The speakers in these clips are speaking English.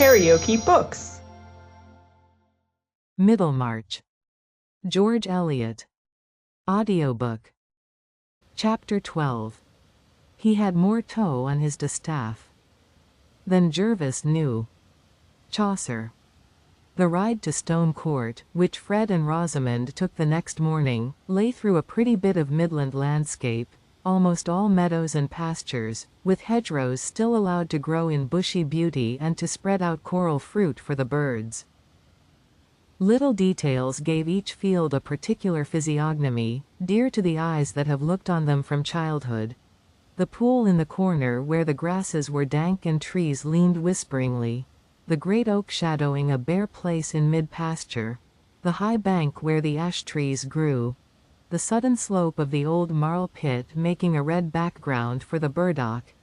KaraokeBooks. Middlemarch. George Eliot. Audiobook. Chapter 12. He had more tow on his distaff than Jervis knew. Chaucer. The ride to Stone Court, which Fred and Rosamond took the next morning, lay through a pretty bit of midland landscape, almost all meadows and pastures, with hedgerows still allowed to grow in bushy beauty and to spread out coral fruit for the birds. Little details gave each field a particular physiognomy, dear to the eyes that have looked on them from childhood. The pool in the corner where the grasses were dank and trees leaned whisperingly, the great oak shadowing a bare place in mid-pasture, the high bank where the ash trees grew, the sudden slope of the old marl pit making a red background for the burdock,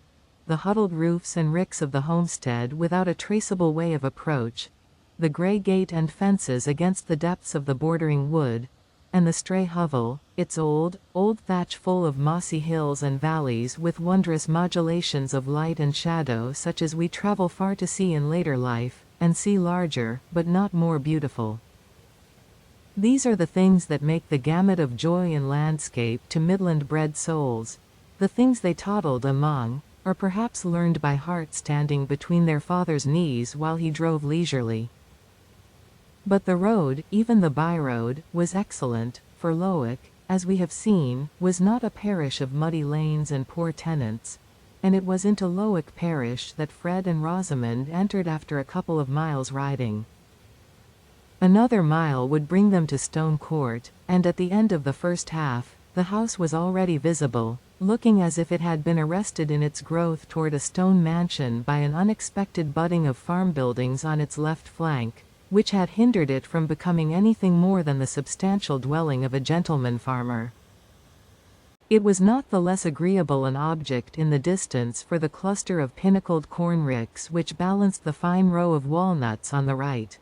the huddled roofs and ricks of the homestead without a traceable way of approach, the grey gate and fences against the depths of the bordering wood, and the stray hovel, its old thatch full of mossy hills and valleys with wondrous modulations of light and shadow such as we travel far to see in later life, and see larger, but not more beautiful. These are the things that make the gamut of joy in landscape to midland-bred souls, the things they toddled among, or perhaps learned by heart standing between their father's knees while he drove leisurely. But the road, even the by-road, was excellent, for Lowick, as we have seen, was not a parish of muddy lanes and poor tenants, and it was into Lowick parish that Fred and Rosamond entered after a couple of miles riding. Another mile would bring them to Stone Court, and at the end of the first half, the house was already visible, looking as if it had been arrested in its growth toward a stone mansion by an unexpected budding of farm buildings on its left flank, which had hindered it from becoming anything more than the substantial dwelling of a gentleman farmer. It was not the less agreeable an object in the distance for the cluster of pinnacled corn ricks which balanced the fine row of walnuts on the right.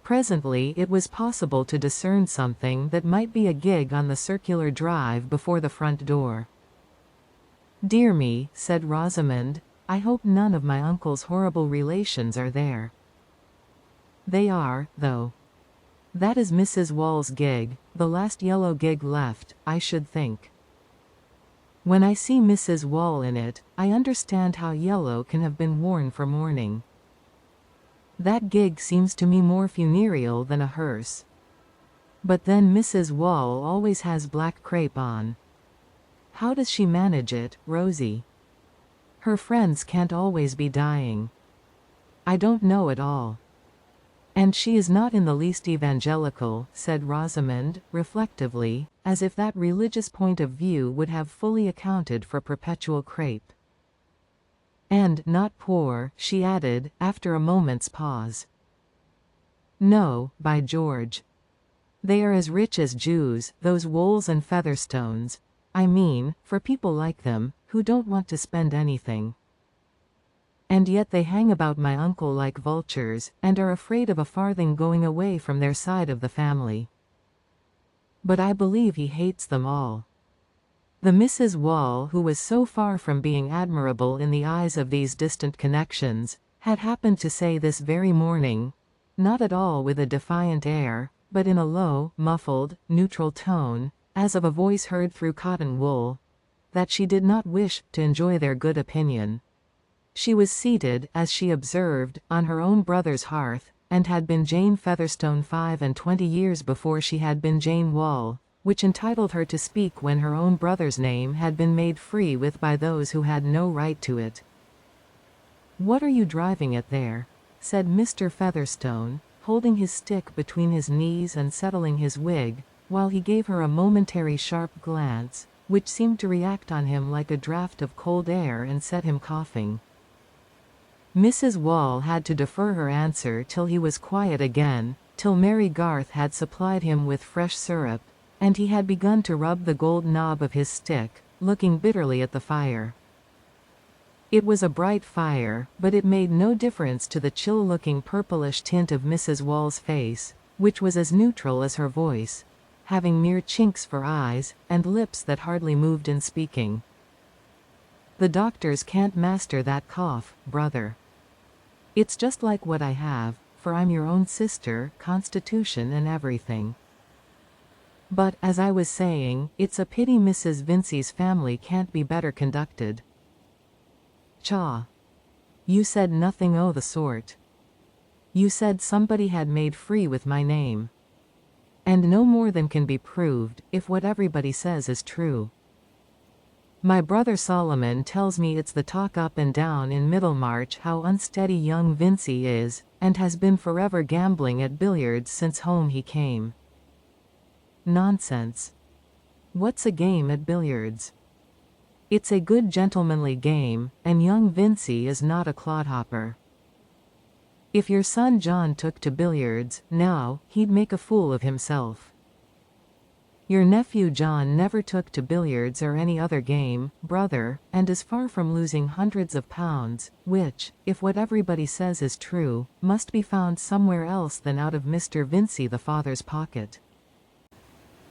Presently it was possible to discern something that might be a gig on the circular drive before the front door. "Dear me," said Rosamond, "I hope none of my uncle's horrible relations are there." "They are, though. That is Mrs. Wall's gig, the last yellow gig left, I should think. When I see Mrs. Wall in it, I understand how yellow can have been worn for mourning. That gig seems to me more funereal than a hearse. But then Mrs. Wall always has black crape on. How does she manage it, Rosie? Her friends can't always be dying. I don't know at all. And she is not in the least evangelical," said Rosamond, reflectively, as if that religious point of view would have fully accounted for perpetual crape. "And not poor," she added, after a moment's pause. "No, by George. They are as rich as Jews, those Wools and Featherstones. I mean, for people like them, who don't want to spend anything. And yet they hang about my uncle like vultures, and are afraid of a farthing going away from their side of the family. But I believe he hates them all." The Mrs. Wall, who was so far from being admirable in the eyes of these distant connections, had happened to say this very morning, not at all with a defiant air, but in a low, muffled, neutral tone, as of a voice heard through cotton wool, that she did not wish to enjoy their good opinion. She was seated, as she observed, on her own brother's hearth, and had been Jane Featherstone 25 years before she had been Jane Wall, which entitled her to speak when her own brother's name had been made free with by those who had no right to it. "What are you driving at there?" said Mr. Featherstone, holding his stick between his knees and settling his wig, while he gave her a momentary sharp glance, which seemed to react on him like a draught of cold air and set him coughing. Mrs. Wall had to defer her answer till he was quiet again, till Mary Garth had supplied him with fresh syrup, and he had begun to rub the gold knob of his stick, looking bitterly at the fire. It was a bright fire, but it made no difference to the chill-looking purplish tint of Mrs. Wall's face, which was as neutral as her voice, having mere chinks for eyes, and lips that hardly moved in speaking. "The doctors can't master that cough, brother." It's just like what I have, for I'm your own sister, constitution and everything. But, as I was saying, it's a pity Mrs. Vincey's family can't be better conducted. Cha. You said nothing o' the sort. You said somebody had made free with my name. And no more than can be proved, if what everybody says is true. My brother Solomon tells me it's the talk up and down in Middlemarch how unsteady young Vincey is, and has been forever gambling at billiards since home he came. Nonsense. What's a game at billiards? It's a good gentlemanly game, and young Vincey is not a clodhopper. If your son John took to billiards, now, he'd make a fool of himself. Your nephew John never took to billiards or any other game, brother, and is far from losing hundreds of pounds, which, if what everybody says is true, must be found somewhere else than out of Mr. Vincey the father's pocket.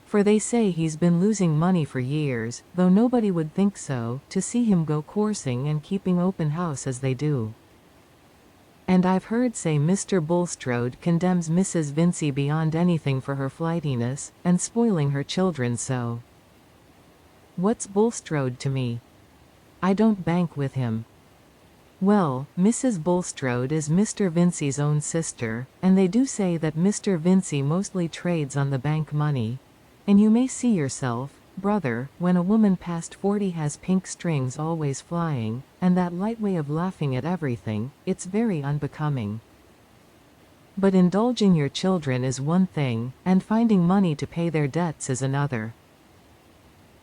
For they say he's been losing money for years, though nobody would think so, to see him go coursing and keeping open house as they do. And I've heard say Mr. Bulstrode condemns Mrs. Vincey beyond anything for her flightiness, and spoiling her children so. What's Bulstrode to me? I don't bank with him. Well, Mrs. Bulstrode is Mr. Vincey's own sister, and they do say that Mr. Vincey mostly trades on the bank money. And you may see yourself, brother, when a woman past 40 has pink strings always flying, and that light way of laughing at everything, it's very unbecoming. But indulging your children is one thing, and finding money to pay their debts is another.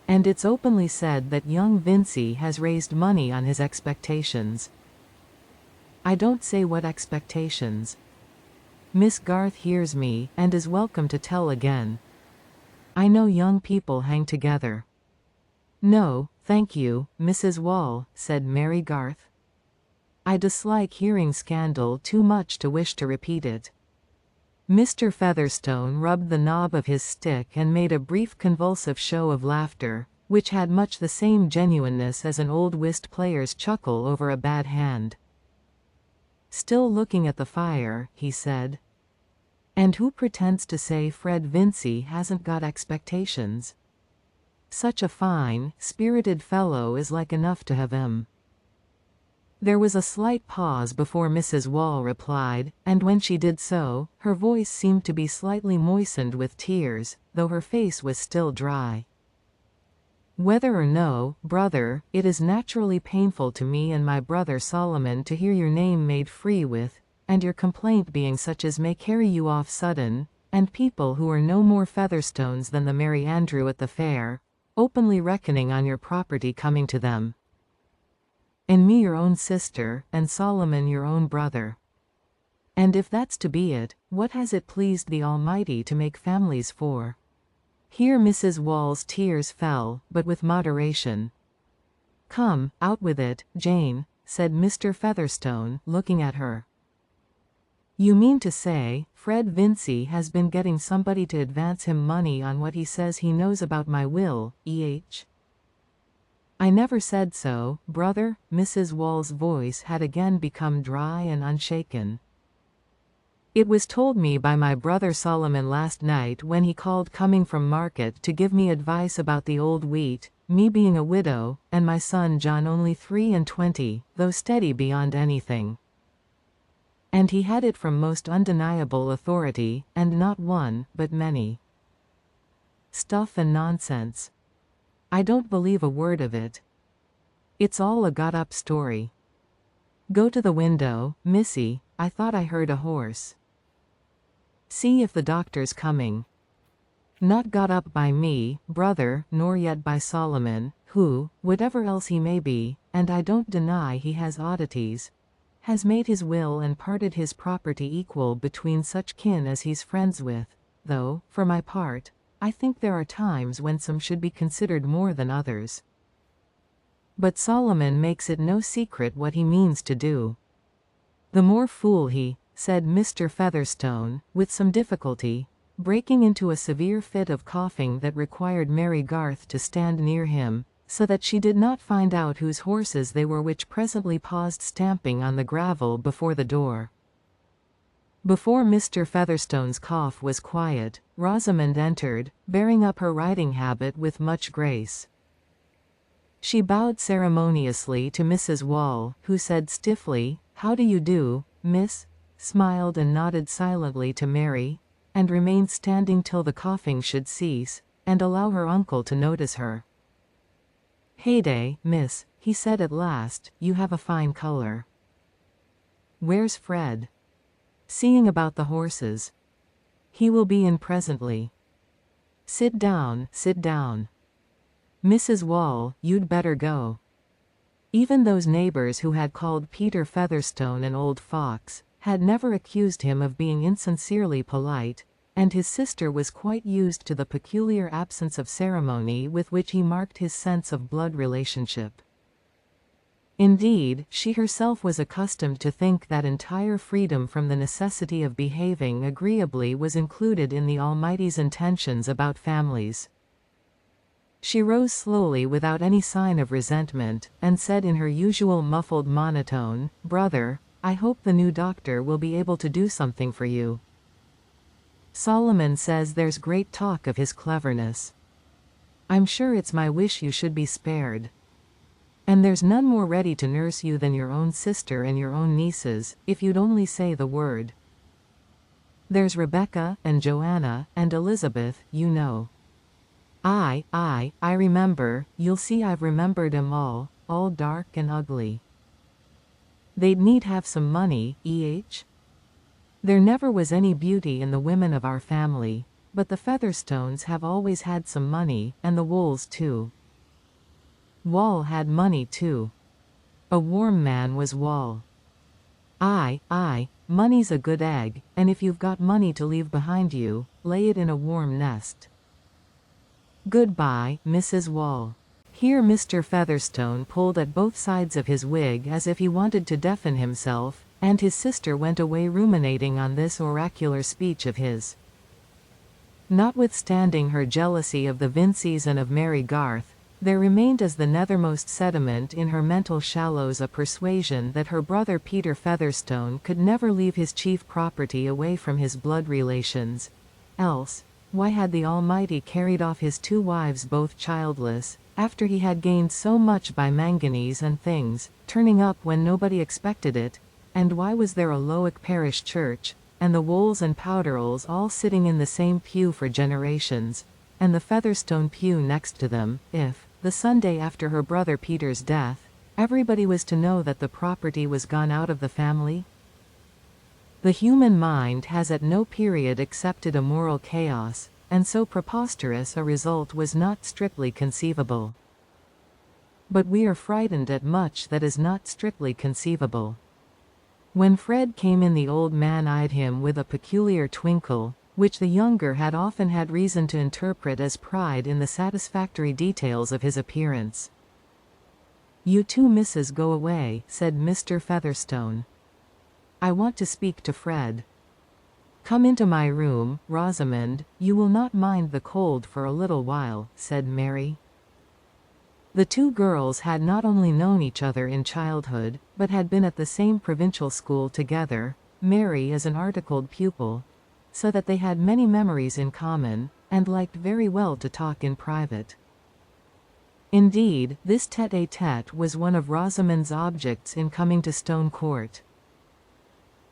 And it's openly said that young Vincey has raised money on his expectations. I don't say what expectations. Miss Garth hears me, and is welcome to tell again. I know young people hang together. No, thank you, Mrs. Wall, said Mary Garth. I dislike hearing scandal too much to wish to repeat it. Mr. Featherstone rubbed the knob of his stick and made a brief convulsive show of laughter, which had much the same genuineness as an old whist player's chuckle over a bad hand. Still looking at the fire, he said, "And who pretends to say Fred Vincey hasn't got expectations? Such a fine, spirited fellow is like enough to have 'em." There was a slight pause before Mrs. Wall replied, and when she did so, her voice seemed to be slightly moistened with tears, though her face was still dry. "Whether or no, brother, it is naturally painful to me and my brother Solomon to hear your name made free with, and your complaint being such as may carry you off sudden, and people who are no more Featherstones than the Merry Andrew at the fair, openly reckoning on your property coming to them. And me your own sister, and Solomon your own brother. And if that's to be it, what has it pleased the Almighty to make families for?" Here Mrs. Wall's tears fell, but with moderation. "Come, out with it, Jane," said Mr. Featherstone, looking at her. "You mean to say, Fred Vincey has been getting somebody to advance him money on what he says he knows about my will, eh?" "I never said so, brother." Mrs. Wall's voice had again become dry and unshaken. "It was told me by my brother Solomon last night when he called coming from market to give me advice about the old wheat, me being a widow, and my son John only 23, though steady beyond anything. And he had it from most undeniable authority, and not one, but many. Stuff and nonsense. I don't believe a word of it. It's all a got-up story. Go to the window, missy, I thought I heard a horse. See if the doctor's coming. Not got up by me, brother, nor yet by Solomon, who, whatever else he may be, and I don't deny he has oddities, has made his will and parted his property equal between such kin as he's friends with, though, for my part, I think there are times when some should be considered more than others. But Solomon makes it no secret what he means to do. The more fool he," said Mr. Featherstone, with some difficulty, breaking into a severe fit of coughing that required Mary Garth to stand near him, so that she did not find out whose horses they were, which presently paused stamping on the gravel before the door. Before Mr. Featherstone's cough was quiet, Rosamond entered, bearing up her riding habit with much grace. She bowed ceremoniously to Mrs. Wall, who said stiffly, "How do you do, miss?" smiled and nodded silently to Mary, and remained standing till the coughing should cease, and allow her uncle to notice her. "Heyday, miss," he said at last, "you have a fine color. Where's Fred?" "Seeing about the horses. He will be in presently." Sit down, sit down. Mrs. Wall, you'd better go." Even those neighbors who had called Peter Featherstone an old fox, had never accused him of being insincerely polite, and his sister was quite used to the peculiar absence of ceremony with which he marked his sense of blood relationship. Indeed, she herself was accustomed to think that entire freedom from the necessity of behaving agreeably was included in the Almighty's intentions about families. She rose slowly without any sign of resentment, and said in her usual muffled monotone, "Brother, I hope the new doctor will be able to do something for you. Solomon says there's great talk of his cleverness. I'm sure it's my wish you should be spared. And there's none more ready to nurse you than your own sister and your own nieces, if you'd only say the word. There's Rebecca, and Joanna, and Elizabeth, you know." I remember, you'll see I've remembered 'em all dark and ugly. They'd need have some money, There never was any beauty in the women of our family, but the Featherstones have always had some money, and the Wools too. Wall had money too. A warm man was Wall. Money's a good egg, and if you've got money to leave behind you, lay it in a warm nest. Goodbye, Mrs. Wall." Here Mr. Featherstone pulled at both sides of his wig as if he wanted to deafen himself, and his sister went away ruminating on this oracular speech of his. Notwithstanding her jealousy of the Vinceys and of Mary Garth, there remained as the nethermost sediment in her mental shallows a persuasion that her brother Peter Featherstone could never leave his chief property away from his blood relations. Else, why had the Almighty carried off his 2 wives both childless, after he had gained so much by manganese and things, turning up when nobody expected it, and why was there a Lowick parish church, and the Wools and Powderells all sitting in the same pew for generations, and the Featherstone pew next to them, if, the Sunday after her brother Peter's death, everybody was to know that the property was gone out of the family? The human mind has at no period accepted a moral chaos, and so preposterous a result was not strictly conceivable. But we are frightened at much that is not strictly conceivable. When Fred came in, the old man eyed him with a peculiar twinkle, which the younger had often had reason to interpret as pride in the satisfactory details of his appearance. "You two misses go away," said Mr. Featherstone. "I want to speak to Fred. Come into my room, Rosamond, you will not mind the cold for a little while," said Mary. The 2 girls had not only known each other in childhood, but had been at the same provincial school together, Mary as an articled pupil, so that they had many memories in common, and liked very well to talk in private. Indeed, this tête-à-tête was one of Rosamond's objects in coming to Stone Court.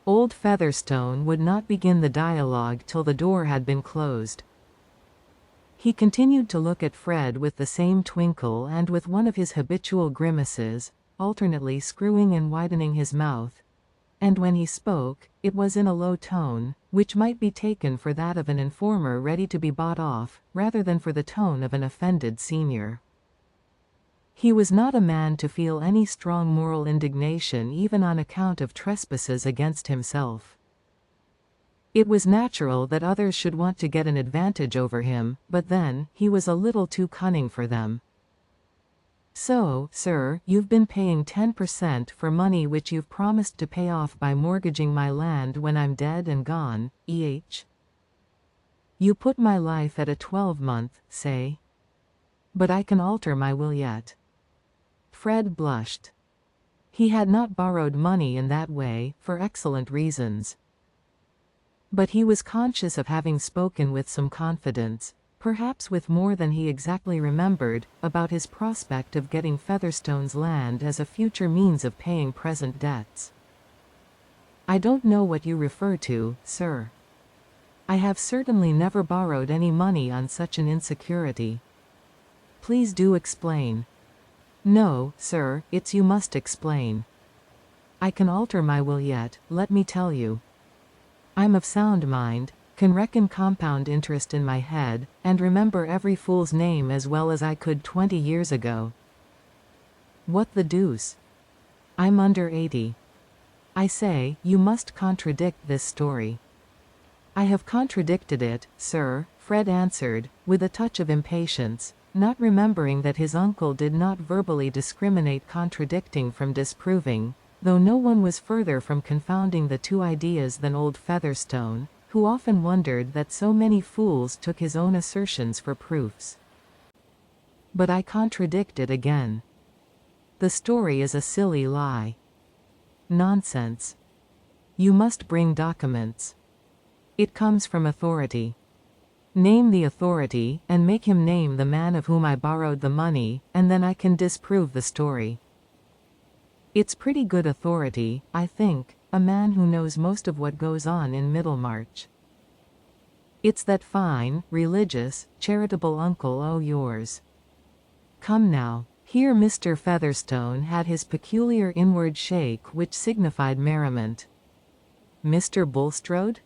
Old Featherstone would not begin the dialogue till the door had been closed. He continued to look at Fred with the same twinkle and with one of his habitual grimaces, alternately screwing and widening his mouth, and when he spoke, it was in a low tone, which might be taken for that of an informer ready to be bought off, rather than for the tone of an offended senior. He was not a man to feel any strong moral indignation even on account of trespasses against himself. It was natural that others should want to get an advantage over him, but then, he was a little too cunning for them. "So, sir, you've been paying 10% for money which you've promised to pay off by mortgaging my land when I'm dead and gone, You put my life at a 12-month, say? But I can alter my will yet. Fred blushed. He had not borrowed money in that way, for excellent reasons. But he was conscious of having spoken with some confidence, perhaps with more than he exactly remembered, about his prospect of getting Featherstone's land as a future means of paying present debts. I don't know what you refer to, sir. I have certainly never borrowed any money on such an insecurity. Please do explain. No, sir, it's you must explain. I can alter my will yet, let me tell you. I'm of sound mind, can reckon compound interest in my head, and remember every fool's name as well as I could 20 years ago. What the deuce? I'm under 80. I say, you must contradict this story. I have contradicted it, sir, Fred answered, with a touch of impatience, not remembering that his uncle did not verbally discriminate contradicting from disproving, though no one was further from confounding the two ideas than old Featherstone, who often wondered that so many fools took his own assertions for proofs. But I contradict it again. The story is a silly lie. Nonsense. You must bring documents. It comes from authority. Name the authority, and make him name the man of whom I borrowed the money, and then I can disprove the story. It's pretty good authority, I think, a man who knows most of what goes on in Middlemarch. It's that fine, religious, charitable uncle yours. Come now. Here Mr. Featherstone had his peculiar inward shake which signified merriment. Mr. Bulstrode?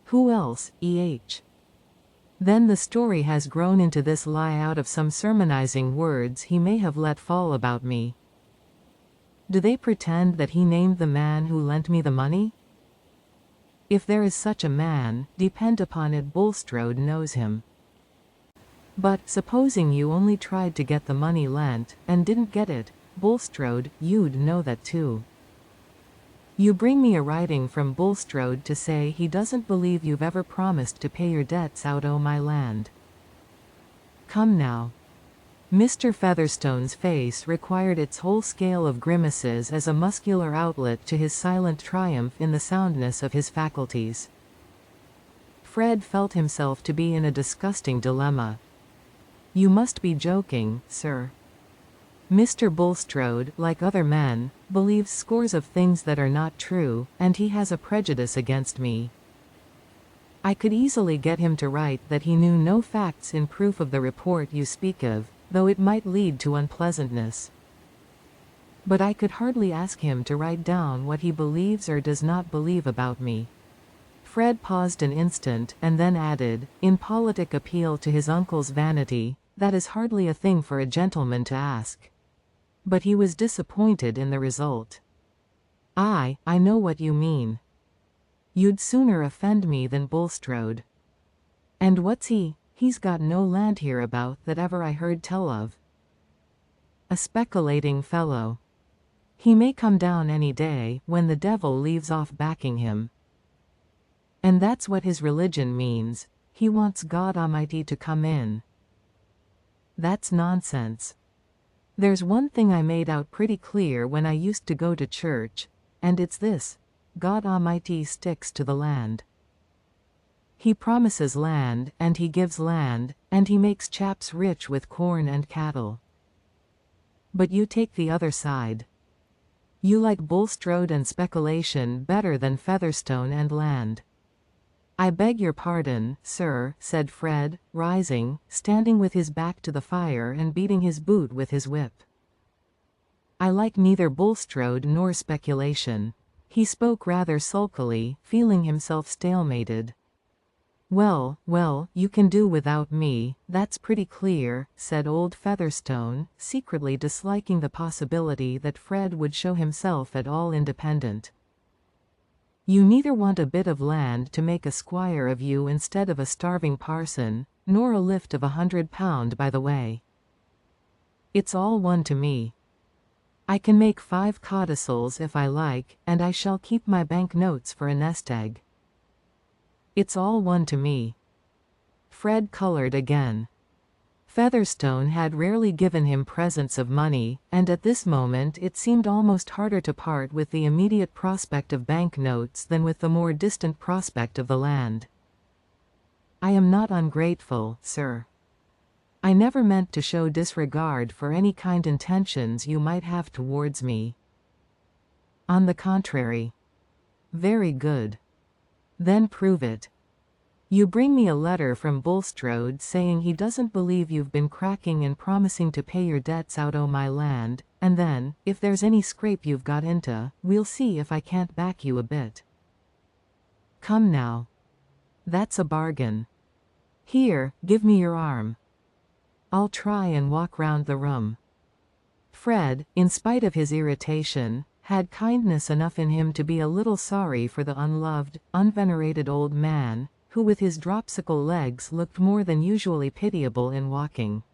Who else, E.H.? Then the story has grown into this lie out of some sermonizing words he may have let fall about me. Do they pretend that he named the man who lent me the money? If there is such a man, depend upon it Bulstrode knows him. But, supposing you only tried to get the money lent, and didn't get it, Bulstrode, you'd know that too. You bring me a writing from Bulstrode to say he doesn't believe you've ever promised to pay your debts out o' my land. Come now. Mr. Featherstone's face required its whole scale of grimaces as a muscular outlet to his silent triumph in the soundness of his faculties. Fred felt himself to be in a disgusting dilemma. You must be joking, sir. Mr. Bulstrode, like other men, believes scores of things that are not true, and he has a prejudice against me. I could easily get him to write that he knew no facts in proof of the report you speak of, though it might lead to unpleasantness. But I could hardly ask him to write down what he believes or does not believe about me. Fred paused an instant, and then added, in politic appeal to his uncle's vanity, that is hardly a thing for a gentleman to ask. But he was disappointed in the result. I know what you mean. You'd sooner offend me than Bulstrode. And what's he? He's got no land hereabout that ever I heard tell of. A speculating fellow. He may come down any day, when the devil leaves off backing him. And that's what his religion means. He wants God Almighty to come in. That's nonsense. There's one thing I made out pretty clear when I used to go to church, and it's this: God Almighty sticks to the land. He promises land, and he gives land, and he makes chaps rich with corn and cattle. But you take the other side. You like Bulstrode and speculation better than Featherstone and land. I beg your pardon, sir, said Fred, rising, standing with his back to the fire and beating his boot with his whip. I like neither Bulstrode nor speculation. He spoke rather sulkily, feeling himself stalemated. Well, you can do without me, that's pretty clear, said old Featherstone, secretly disliking the possibility that Fred would show himself at all independent. You neither want a bit of land to make a squire of you instead of a starving parson, nor a lift of £100 by the way. It's all one to me. I can make 5 codicils if I like, and I shall keep my bank notes for a nest egg. It's all one to me. Fred colored again. Featherstone had rarely given him presents of money, and at this moment it seemed almost harder to part with the immediate prospect of banknotes than with the more distant prospect of the land. "I am not ungrateful, sir. I never meant to show disregard for any kind intentions you might have towards me. On the contrary." "Very good. Then prove it. You bring me a letter from Bulstrode saying he doesn't believe you've been cracking and promising to pay your debts out o' my land, and then, if there's any scrape you've got into, we'll see if I can't back you a bit. Come now. That's a bargain. Here, give me your arm. I'll try and walk round the room." Fred, in spite of his irritation, had kindness enough in him to be a little sorry for the unloved, unvenerated old man, who with his dropsical legs looked more than usually pitiable in walking.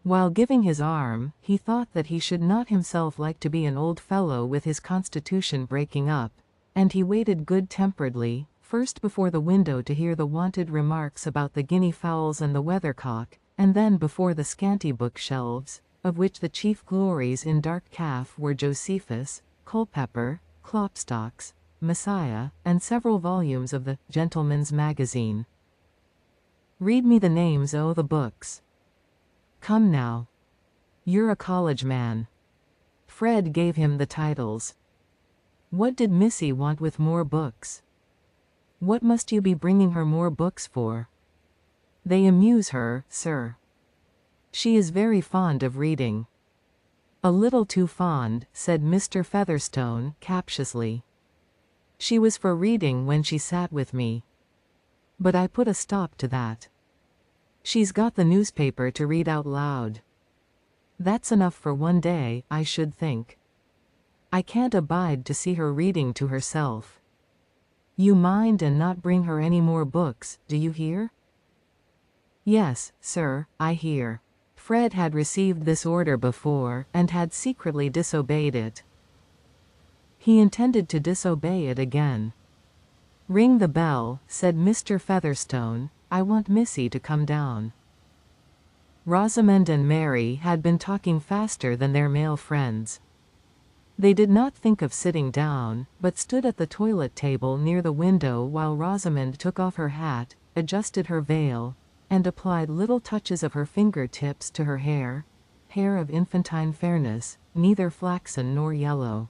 While giving his arm, he thought that he should not himself like to be an old fellow with his constitution breaking up, and he waited good-temperedly, first before the window to hear the wonted remarks about the guinea fowls and the weathercock, and then before the scanty bookshelves, of which the chief glories in dark calf were Josephus, Culpeper, Klopstocks, Messiah, and several volumes of the Gentleman's Magazine. "Read me the names o' the books. Come now. You're a college man." Fred gave him the titles. "What did Missy want with more books? What must you be bringing her more books for?" "They amuse her, sir. She is very fond of reading." "A little too fond," said Mr. Featherstone, captiously. "She was for reading when she sat with me. But I put a stop to that. She's got the newspaper to read out loud. That's enough for one day, I should think. I can't abide to see her reading to herself. You mind and not bring her any more books, do you hear?" "Yes, sir, I hear." Fred had received this order before, and had secretly disobeyed it. He intended to disobey it again. "Ring the bell," said Mr. Featherstone. "I want Missy to come down." Rosamond and Mary had been talking faster than their male friends. They did not think of sitting down, but stood at the toilet table near the window while Rosamond took off her hat, adjusted her veil, and applied little touches of her finger-tips to her hair of infantine fairness, neither flaxen nor yellow.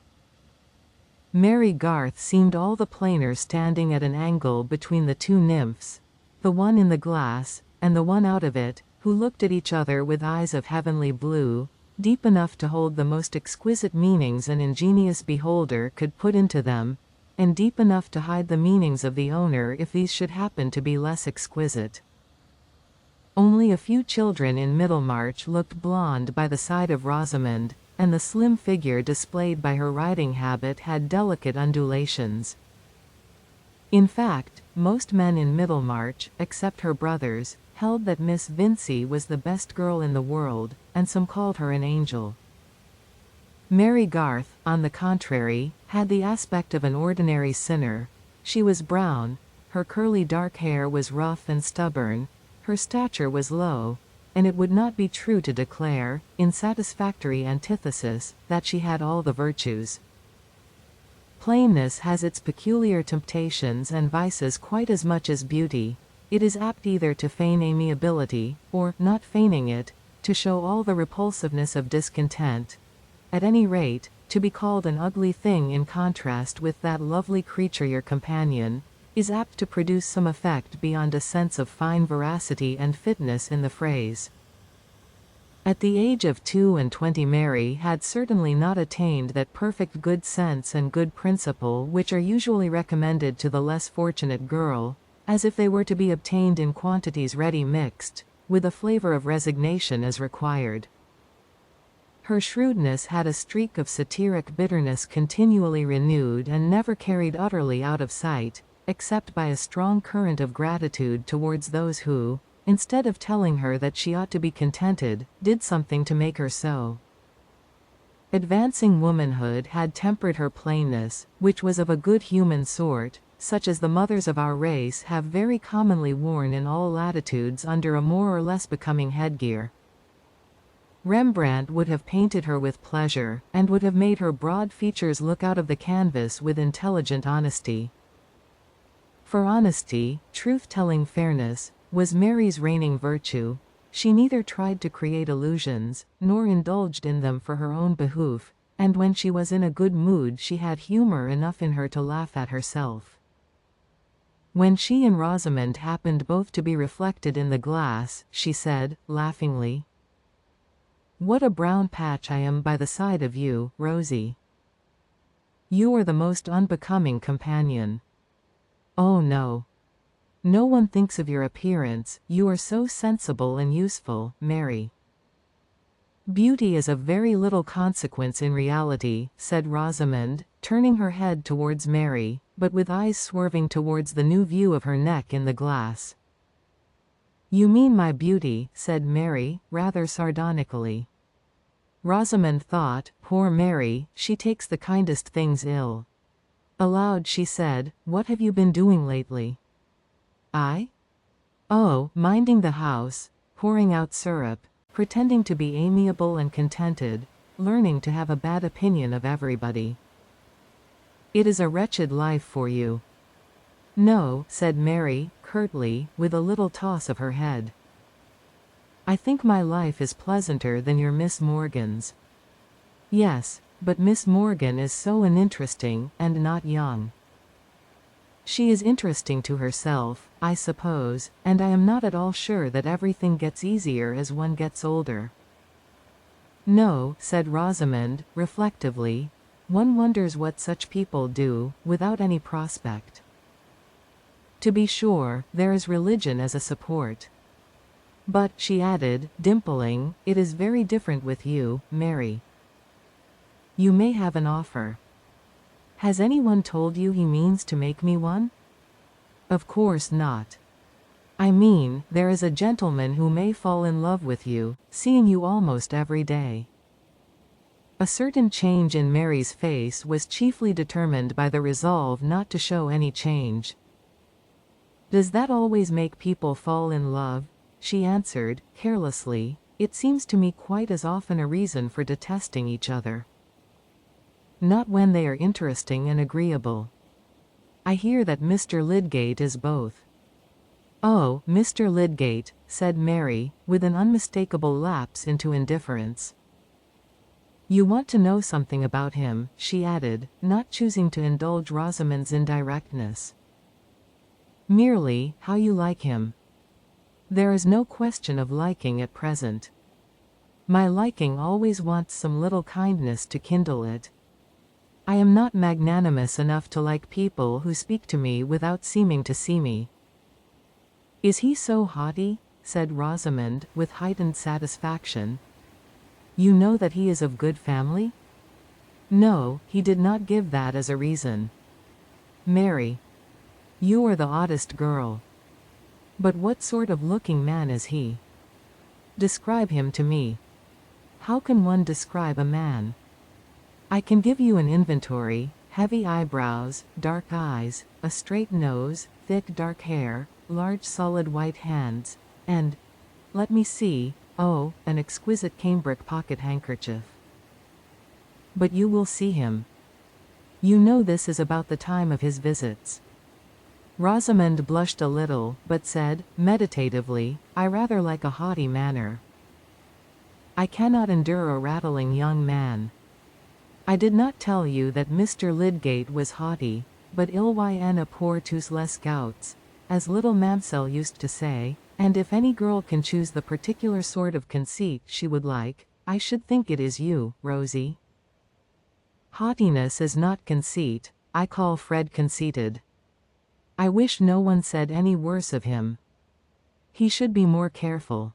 Mary Garth seemed all the plainer standing at an angle between the two nymphs, the one in the glass, and the one out of it, who looked at each other with eyes of heavenly blue, deep enough to hold the most exquisite meanings an ingenious beholder could put into them, and deep enough to hide the meanings of the owner if these should happen to be less exquisite. Only a few children in Middlemarch looked blonde by the side of Rosamond, and the slim figure displayed by her riding habit had delicate undulations. In fact, most men in Middlemarch, except her brothers, held that Miss Vincey was the best girl in the world, and some called her an angel. Mary Garth, on the contrary, had the aspect of an ordinary sinner. She was brown, her curly dark hair was rough and stubborn, her stature was low, and it would not be true to declare, in satisfactory antithesis, that she had all the virtues. Plainness has its peculiar temptations and vices quite as much as beauty. It is apt either to feign amiability, or, not feigning it, to show all the repulsiveness of discontent. At any rate, to be called an ugly thing in contrast with that lovely creature your companion, is apt to produce some effect beyond a sense of fine veracity and fitness in the phrase. At the age of 22 Mary had certainly not attained that perfect good sense and good principle which are usually recommended to the less fortunate girl, as if they were to be obtained in quantities ready mixed, with a flavor of resignation as required. Her shrewdness had a streak of satiric bitterness continually renewed and never carried utterly out of sight, except by a strong current of gratitude towards those who, instead of telling her that she ought to be contented, did something to make her so. Advancing womanhood had tempered her plainness, which was of a good human sort, such as the mothers of our race have very commonly worn in all latitudes under a more or less becoming headgear. Rembrandt would have painted her with pleasure, and would have made her broad features look out of the canvas with intelligent honesty. For honesty, truth-telling fairness, was Mary's reigning virtue. She neither tried to create illusions, nor indulged in them for her own behoof, and when she was in a good mood she had humor enough in her to laugh at herself. When she and Rosamond happened both to be reflected in the glass, she said, laughingly, "What a brown patch I am by the side of you, Rosie. You are the most unbecoming companion. Oh no. No one thinks of your appearance, you are so sensible and useful, Mary." "Beauty is of very little consequence in reality," said Rosamond, turning her head towards Mary, but with eyes swerving towards the new view of her neck in the glass. "You mean my beauty," said Mary, rather sardonically. Rosamond thought, "Poor Mary, she takes the kindest things ill." Aloud she said, "What have you been doing lately?" "I? Oh, minding the house, pouring out syrup, pretending to be amiable and contented, learning to have a bad opinion of everybody." "It is a wretched life for you." "No," said Mary, curtly, with a little toss of her head. "I think my life is pleasanter than your Miss Morgan's." "Yes, but Miss Morgan is so uninteresting, and not young." "She is interesting to herself, I suppose, and I am not at all sure that everything gets easier as one gets older." "No," said Rosamond, reflectively, "one wonders what such people do, without any prospect. To be sure, there is religion as a support. But," she added, dimpling, "it is very different with you, Mary. You may have an offer. Has anyone told you he means to make me one?" "Of course not. I mean, there is a gentleman who may fall in love with you, seeing you almost every day." A certain change in Mary's face was chiefly determined by the resolve not to show any change. "Does that always make people fall in love?" she answered, carelessly. "It seems to me quite as often a reason for detesting each other." "Not when they are interesting and agreeable. I hear that Mr. Lydgate is both." "Oh, Mr. Lydgate," said Mary, with an unmistakable lapse into indifference. "You want to know something about him," she added, not choosing to indulge Rosamond's indirectness. "Merely, how you like him." "There is no question of liking at present. My liking always wants some little kindness to kindle it. I am not magnanimous enough to like people who speak to me without seeming to see me." "Is he so haughty?" said Rosamond, with heightened satisfaction. "You know that he is of good family?" "No, he did not give that as a reason." "Mary, you are the oddest girl. But what sort of looking man is he? Describe him to me. How can one describe a man? I can give you an inventory: heavy eyebrows, dark eyes, a straight nose, thick dark hair, large solid white hands, and, let me see, oh, an exquisite cambric pocket handkerchief." "But you will see him. You know this is about the time of his visits." Rosamond blushed a little, but said, meditatively, "I rather like a haughty manner. I cannot endure a rattling young man. I did not tell you that Mr. Lydgate was haughty, but il y en a pour tous les gouts, as little Mamselle used to say, and if any girl can choose the particular sort of conceit she would like, I should think it is you, Rosie." "Haughtiness is not conceit. I call Fred conceited. I wish no one said any worse of him. He should be more careful.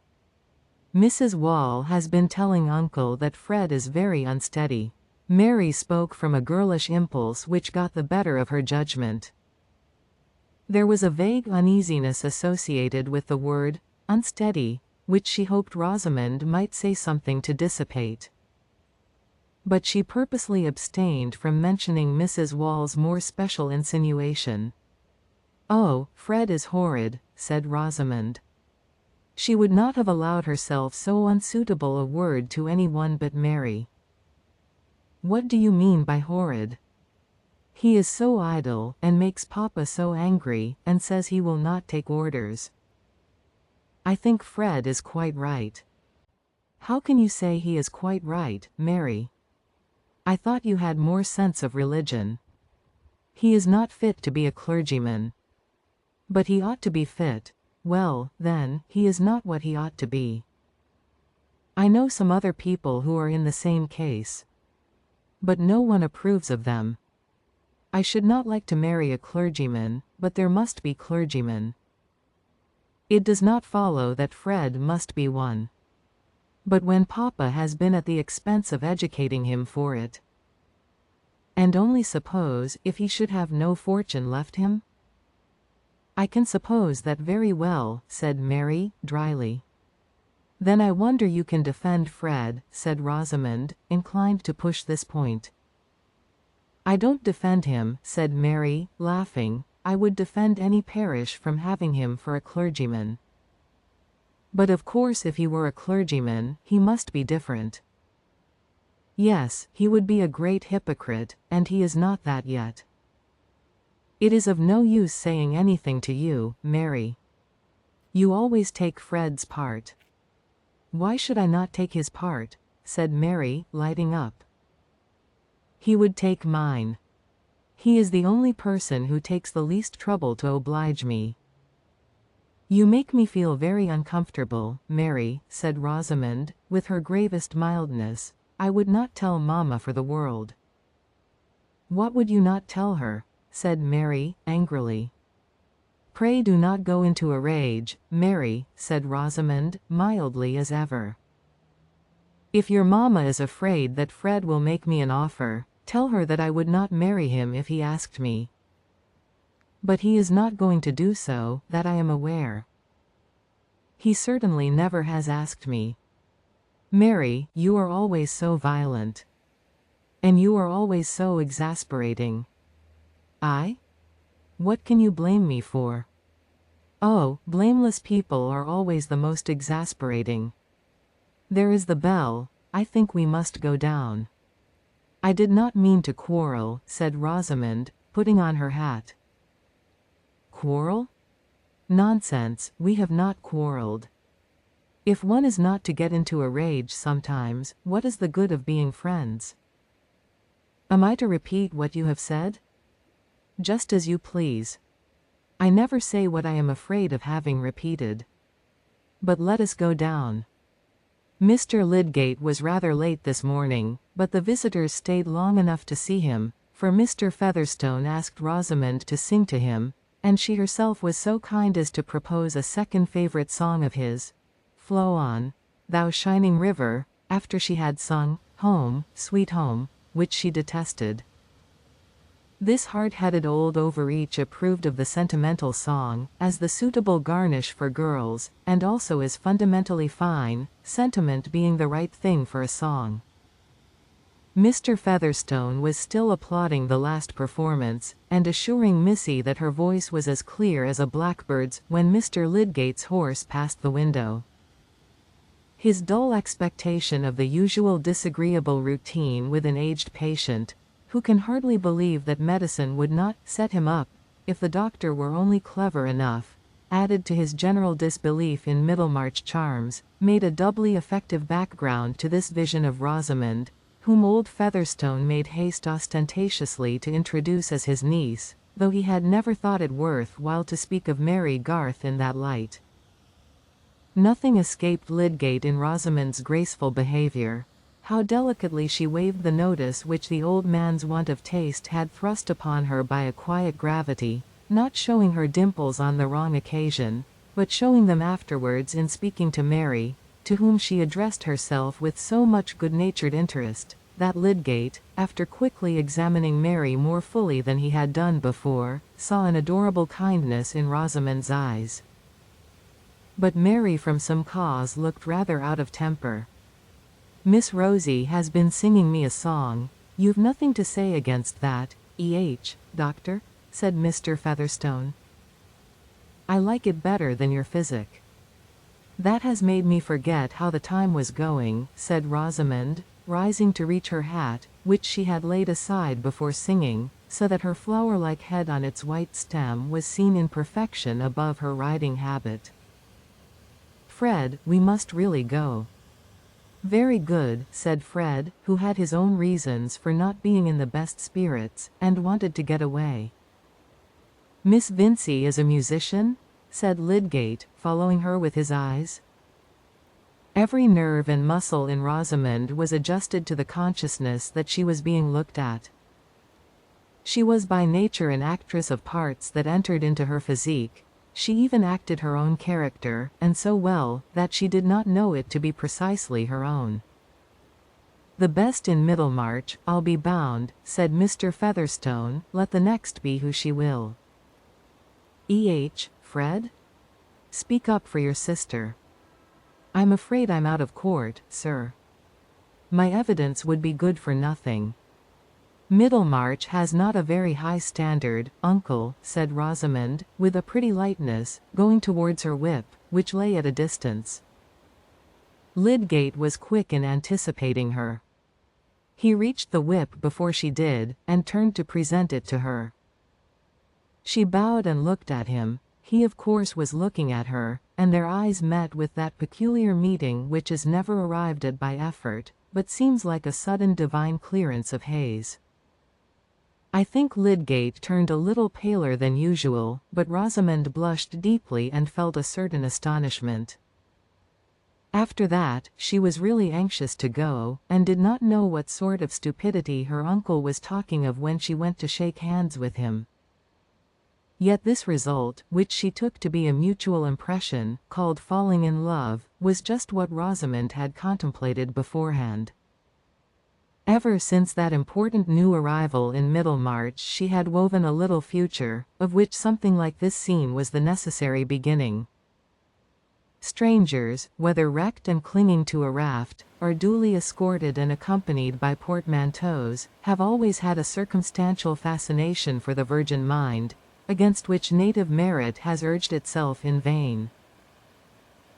Mrs. Wall has been telling Uncle that Fred is very unsteady." Mary spoke from a girlish impulse which got the better of her judgment. There was a vague uneasiness associated with the word unsteady, which she hoped Rosamond might say something to dissipate. But she purposely abstained from mentioning Mrs. Wall's more special insinuation. "Oh, Fred is horrid," said Rosamond. She would not have allowed herself so unsuitable a word to any one but Mary. "What do you mean by horrid?" "He is so idle, and makes papa so angry, and says he will not take orders." "I think Fred is quite right." "How can you say he is quite right, Mary? I thought you had more sense of religion." "He is not fit to be a clergyman." "But he ought to be fit." "Well, then, he is not what he ought to be." "I know some other people who are in the same case. But no one approves of them. I should not like to marry a clergyman, but there must be clergymen. It does not follow that Fred must be one. But when papa has been at the expense of educating him for it. And only suppose if he should have no fortune left him?" "I can suppose that very well," said Mary, dryly. "Then I wonder you can defend Fred," said Rosamond, inclined to push this point. "I don't defend him," said Mary, laughing. "I would defend any parish from having him for a clergyman. But of course if he were a clergyman, he must be different." "Yes, he would be a great hypocrite, and he is not that yet." "It is of no use saying anything to you, Mary. You always take Fred's part." "Why should I not take his part?" said Mary, lighting up. "He would take mine. He is the only person who takes the least trouble to oblige me." "You make me feel very uncomfortable, Mary," said Rosamond, with her gravest mildness. "I would not tell mamma for the world." "What would you not tell her?" said Mary, angrily. "Pray do not go into a rage, Mary," said Rosamond, mildly as ever. "If your mamma is afraid that Fred will make me an offer, tell her that I would not marry him if he asked me." "But he is not going to do so, that I am aware." "He certainly never has asked me." "Mary, you are always so violent. And you are always so exasperating." "I? What can you blame me for?" "Oh, blameless people are always the most exasperating. There is the bell. I think we must go down." "I did not mean to quarrel," said Rosamond, putting on her hat. "Quarrel? Nonsense, we have not quarrelled. If one is not to get into a rage sometimes, what is the good of being friends?" "Am I to repeat what you have said?" "Just as you please. I never say what I am afraid of having repeated. But let us go down." Mr. Lydgate was rather late this morning, but the visitors stayed long enough to see him, for Mr. Featherstone asked Rosamond to sing to him, and she herself was so kind as to propose a second favourite song of his, "Flow on, thou shining river," after she had sung "Home, Sweet Home," which she detested. This hard-headed old overreach approved of the sentimental song, as the suitable garnish for girls, and also as fundamentally fine, sentiment being the right thing for a song. Mr. Featherstone was still applauding the last performance, and assuring Missy that her voice was as clear as a blackbird's, when Mr. Lydgate's horse passed the window. His dull expectation of the usual disagreeable routine with an aged patient, who can hardly believe that medicine would not set him up, if the doctor were only clever enough, added to his general disbelief in Middlemarch charms, made a doubly effective background to this vision of Rosamond, whom old Featherstone made haste ostentatiously to introduce as his niece, though he had never thought it worth while to speak of Mary Garth in that light. Nothing escaped Lydgate in Rosamond's graceful behaviour. How delicately she waived the notice which the old man's want of taste had thrust upon her by a quiet gravity, not showing her dimples on the wrong occasion, but showing them afterwards in speaking to Mary, to whom she addressed herself with so much good-natured interest, that Lydgate, after quickly examining Mary more fully than he had done before, saw an adorable kindness in Rosamond's eyes. But Mary from some cause looked rather out of temper. "Miss Rosie has been singing me a song. You've nothing to say against that, doctor?" said Mr. Featherstone. I like it better than your physic." "That has made me forget how the time was going," said Rosamond, rising to reach her hat, which she had laid aside before singing, so that her flower-like head on its white stem was seen in perfection above her riding habit. "Fred, we must really go." "Very good," said Fred, who had his own reasons for not being in the best spirits, and wanted to get away. "Miss Vincey is a musician?" said Lydgate, following her with his eyes. Every nerve and muscle in Rosamond was adjusted to the consciousness that she was being looked at. She was by nature an actress of parts that entered into her physique. She even acted her own character, and so well, that she did not know it to be precisely her own. "The best in Middlemarch, I'll be bound," said Mr. Featherstone, "let the next be who she will." Fred? Speak up for your sister." "I'm afraid I'm out of court, sir. My evidence would be good for nothing." "Middlemarch has not a very high standard, uncle," said Rosamond, with a pretty lightness, going towards her whip, which lay at a distance. Lydgate was quick in anticipating her. He reached the whip before she did, and turned to present it to her. She bowed and looked at him. He of course was looking at her, and their eyes met with that peculiar meeting which is never arrived at by effort, but seems like a sudden divine clearance of haze. I think Lydgate turned a little paler than usual, but Rosamond blushed deeply and felt a certain astonishment. After that, she was really anxious to go, and did not know what sort of stupidity her uncle was talking of when she went to shake hands with him. Yet this result, which she took to be a mutual impression, called falling in love, was just what Rosamond had contemplated beforehand. Ever since that important new arrival in Middlemarch she had woven a little future, of which something like this scene was the necessary beginning. Strangers, whether wrecked and clinging to a raft, or duly escorted and accompanied by portmanteaus, have always had a circumstantial fascination for the virgin mind, against which native merit has urged itself in vain.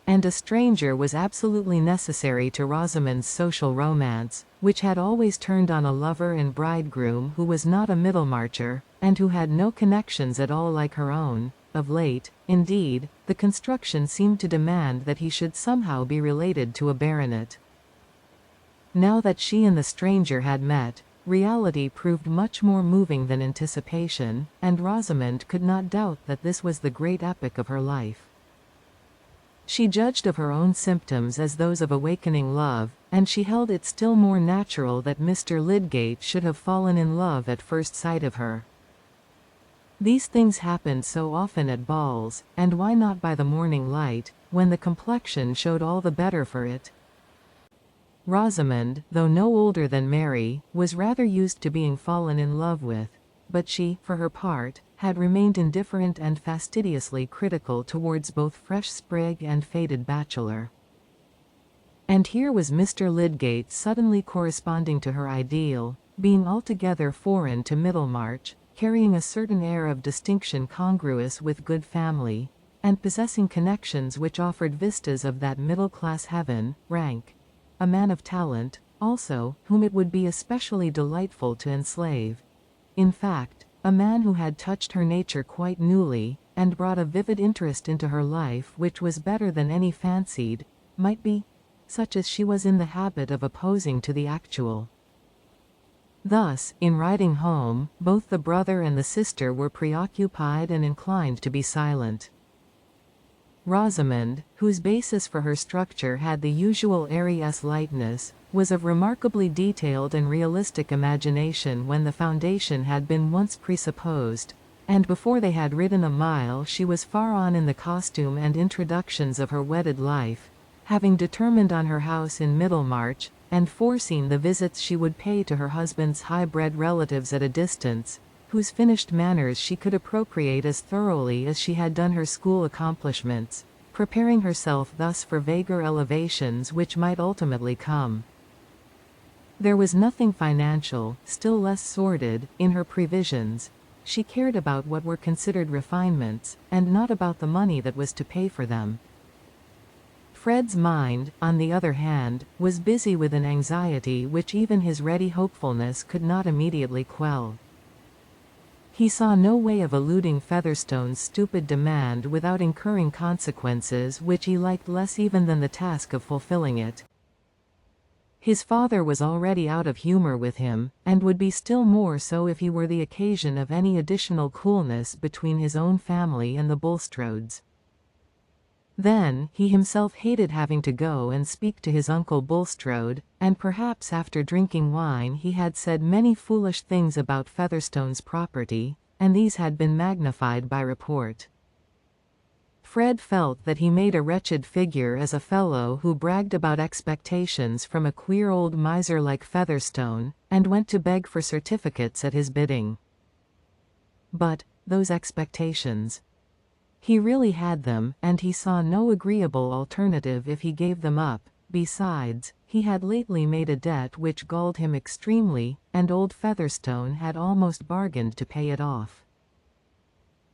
And a stranger was absolutely necessary to Rosamond's social romance, which had always turned on a lover and bridegroom who was not a Middlemarcher, and who had no connections at all like her own. Of late, indeed, the construction seemed to demand that he should somehow be related to a baronet. Now that she and the stranger had met, reality proved much more moving than anticipation, and Rosamond could not doubt that this was the great epic of her life. She judged of her own symptoms as those of awakening love, and she held it still more natural that Mr. Lydgate should have fallen in love at first sight of her. These things happened so often at balls, and why not by the morning light, when the complexion showed all the better for it? Rosamond, though no older than Mary, was rather used to being fallen in love with, but she, for her part, had remained indifferent and fastidiously critical towards both fresh sprig and faded bachelor. And here was Mr. Lydgate suddenly corresponding to her ideal, being altogether foreign to Middlemarch, carrying a certain air of distinction congruous with good family, and possessing connections which offered vistas of that middle-class heaven, rank. A man of talent, also, whom it would be especially delightful to enslave. In fact, a man who had touched her nature quite newly, and brought a vivid interest into her life which was better than any fancied, might be, such as she was in the habit of opposing to the actual. Thus, in riding home, both the brother and the sister were preoccupied and inclined to be silent. Rosamond, whose basis for her structure had the usual airy lightness, was of remarkably detailed and realistic imagination when the foundation had been once presupposed, and before they had ridden a mile she was far on in the costume and introductions of her wedded life, having determined on her house in Middlemarch, and foreseen the visits she would pay to her husband's high-bred relatives at a distance, whose finished manners she could appropriate as thoroughly as she had done her school accomplishments, preparing herself thus for vaguer elevations which might ultimately come. There was nothing financial, still less sordid, in her previsions, she cared about what were considered refinements, and not about the money that was to pay for them. Fred's mind, on the other hand, was busy with an anxiety which even his ready hopefulness could not immediately quell. He saw no way of eluding Featherstone's stupid demand without incurring consequences which he liked less even than the task of fulfilling it. His father was already out of humor with him, and would be still more so if he were the occasion of any additional coolness between his own family and the Bulstrodes. Then, he himself hated having to go and speak to his uncle Bulstrode, and perhaps after drinking wine he had said many foolish things about Featherstone's property, and these had been magnified by report. Fred felt that he made a wretched figure as a fellow who bragged about expectations from a queer old miser like Featherstone, and went to beg for certificates at his bidding. But, those expectations. He really had them, and he saw no agreeable alternative if he gave them up. Besides, he had lately made a debt which galled him extremely, and old Featherstone had almost bargained to pay it off.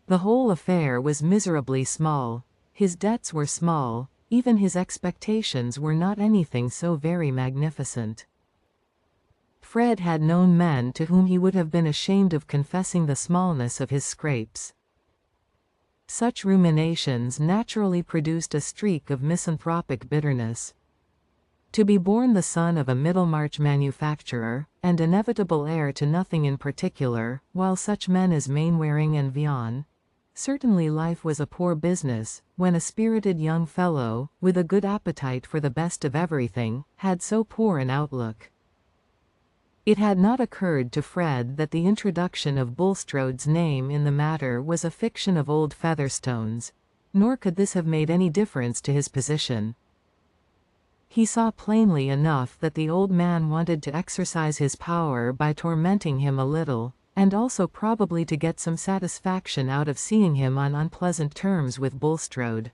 The whole affair was miserably small. His debts were small, even his expectations were not anything so very magnificent. Fred had known men to whom he would have been ashamed of confessing the smallness of his scrapes. Such ruminations naturally produced a streak of misanthropic bitterness. To be born the son of a Middlemarch manufacturer, and inevitable heir to nothing in particular, while such men as Mainwaring and Vian, certainly life was a poor business, when a spirited young fellow, with a good appetite for the best of everything, had so poor an outlook. It had not occurred to Fred that the introduction of Bulstrode's name in the matter was a fiction of old Featherstone's, nor could this have made any difference to his position. He saw plainly enough that the old man wanted to exercise his power by tormenting him a little, and also probably to get some satisfaction out of seeing him on unpleasant terms with Bulstrode.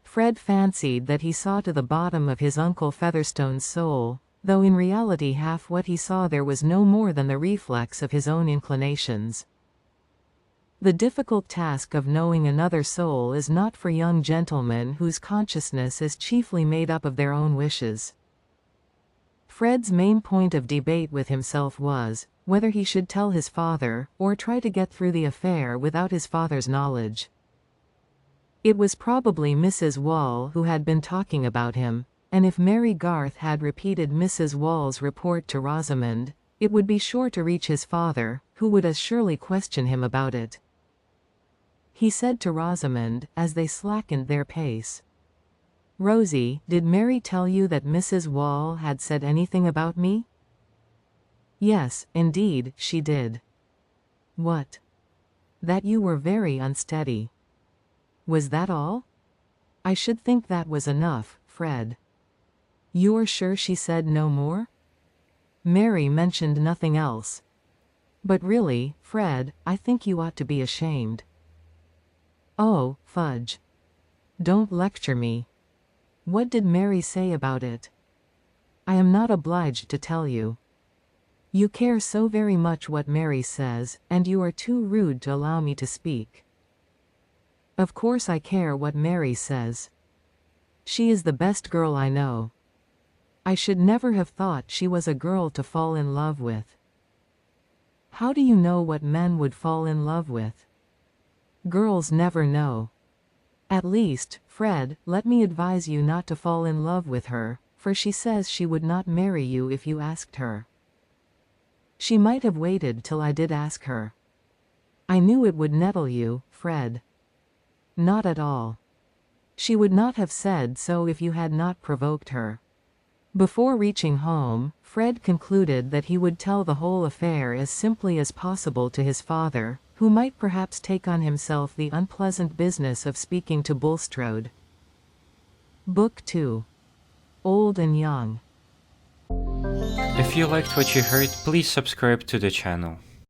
Fred fancied that he saw to the bottom of his uncle Featherstone's soul, though in reality half what he saw there was no more than the reflex of his own inclinations. The difficult task of knowing another soul is not for young gentlemen whose consciousness is chiefly made up of their own wishes. Fred's main point of debate with himself was, whether he should tell his father, or try to get through the affair without his father's knowledge. It was probably Mrs. Wall who had been talking about him, and if Mary Garth had repeated Mrs. Wall's report to Rosamond, it would be sure to reach his father, who would as surely question him about it. He said to Rosamond, as they slackened their pace, "Rosie, did Mary tell you that Mrs. Wall had said anything about me?" "Yes, indeed, she did." "What?" "That you were very unsteady." "Was that all?" "I should think that was enough, Fred." "You're sure she said no more?" "Mary mentioned nothing else." "But really, Fred, I think you ought to be ashamed." "Oh, fudge. Don't lecture me. What did Mary say about it?" "I am not obliged to tell you." "You care so very much what Mary says, and you are too rude to allow me to speak." "Of course I care what Mary says. She is the best girl I know. I should never have thought she was a girl to fall in love with." "How do you know what men would fall in love with?" "Girls never know. At least, Fred, let me advise you not to fall in love with her, for she says she would not marry you if you asked her." "She might have waited till I did ask her." "I knew it would nettle you, Fred." "Not at all. She would not have said so if you had not provoked her." Before reaching home, Fred concluded that he would tell the whole affair as simply as possible to his father, who might perhaps take on himself the unpleasant business of speaking to Bulstrode. Book 2. Old and Young. If you liked what you heard, please subscribe to the channel.